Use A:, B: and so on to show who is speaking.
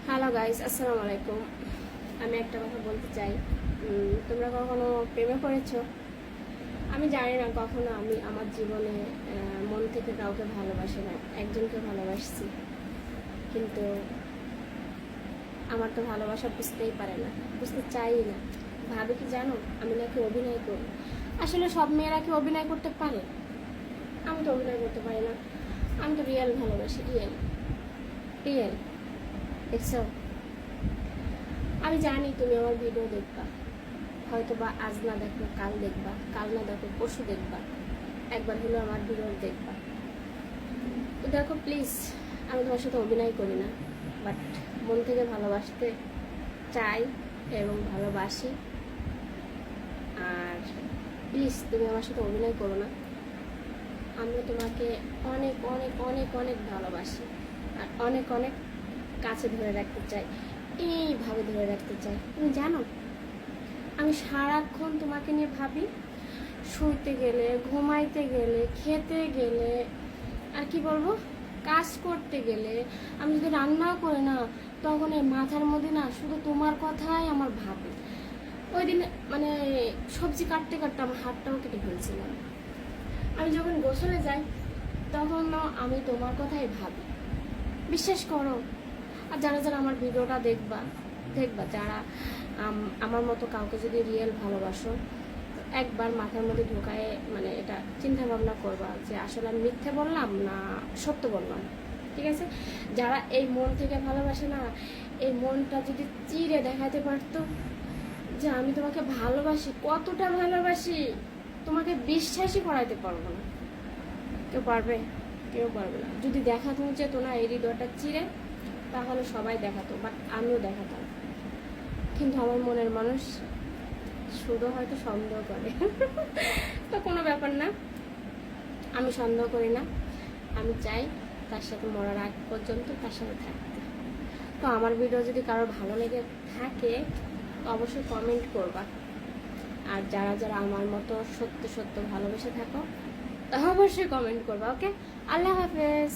A: Hello guys, আসসালামু আলাইকুম। আমি একটা কথা বলতে চাই। তোমরা কখনো প্রেমে পড়েছো? আমি জানি না কখনো আমি আমার জীবনে মন থেকে কাউকে ভালোবাসি না, একজনকে ভালোবাসছি, কিন্তু আমার তো ভালোবাসা বুঝতেই পারে না, বুঝতে চাই না। ভাবে কি জানো, আমি নাকি অভিনয় করি। আসলে সব মেয়েরা কি অভিনয় করতে পারে? আমি তো অভিনয় করতে পারি না। আমি তো রিয়েল ভালোবাসি, রিয়েল রিয়েল। দেখছো, আমি জানি তুমি আমার ভিডিও দেখবা, হয়তো বা আজ না দেখো কাল দেখবা, কাল না দেখো পরশু দেখবা, একবার হলেও আমার ভিডিও দেখবা। তো দেখো প্লিজ, আমি তোমার সাথে অভিনয় করি না, বাট মন থেকে ভালোবাসতে চাই এবং ভালোবাসি। আর প্লিজ তুমি আমার সাথে অভিনয় করো না। আমি তোমাকে অনেক অনেক অনেক অনেক ভালোবাসি, আর অনেক অনেক কাছে ধরে রাখতে চাই, এইভাবে ধরে রাখতে চাই। তুমি জানো, আমি সারাক্ষণ তোমাকে নিয়ে ভাবি, শুইতে গেলে, ঘুমাইতে গেলে, খেতে গেলে, আর কি বলবো, কাজ করতে গেলে, আমি যদি রান্নাও করি না, তখন এই মাথার মধ্যে না শুধু তোমার কথাই আমার ভাবি। ওই দিন মানে সবজি কাটতে কাটতে আমার হাতটাও কেটে ফেলছিলাম। আমি যখন গোসলে যাই, তখনও আমি তোমার কথাই ভাবি, বিশ্বাস করো। আর যারা যারা আমার ভিডিওটা দেখবা, যারা আমার মতো কাউকে যদি রিয়েল ভালোবাসো, একবার মাথার মধ্যে ঢোকায় মানে এটা চিন্তা ভাবনা করবা যে আসলে আমি মিথ্যে বললাম না সত্য বললাম। ঠিক আছে, যারা এই মন থেকে ভালোবাসে না, এই মনটা যদি চিরে দেখাতে পারতো যে আমি তোমাকে ভালোবাসি, কতটা ভালোবাসি, তোমাকে বিশ্বাসই করাইতে পারবো না। কেউ পারবে? কেউ পারবে না। যদি দেখাতে যেত না এই হৃদয়টা চিরে, তাহলে সবাই দেখাতো, বাট আমিও দেখাতাম। কিন্তু আমার মনের মানুষ শুধু হয়তো সন্দেহ করে। তো কোনো ব্যাপার না, আমি সন্দেহ করি না। আমি চাই তার সাথে মরার আগ পর্যন্ত তার সাথে থাকতে। তো আমার ভিডিও যদি কারো ভালো লেগে থাকে, তো অবশ্যই কমেন্ট করবা। আর যারা যারা আমার মতো সত্য সত্য ভালোবেসে থাকো, অবশ্যই কমেন্ট করবা। ওকে, আল্লাহ হাফেজ।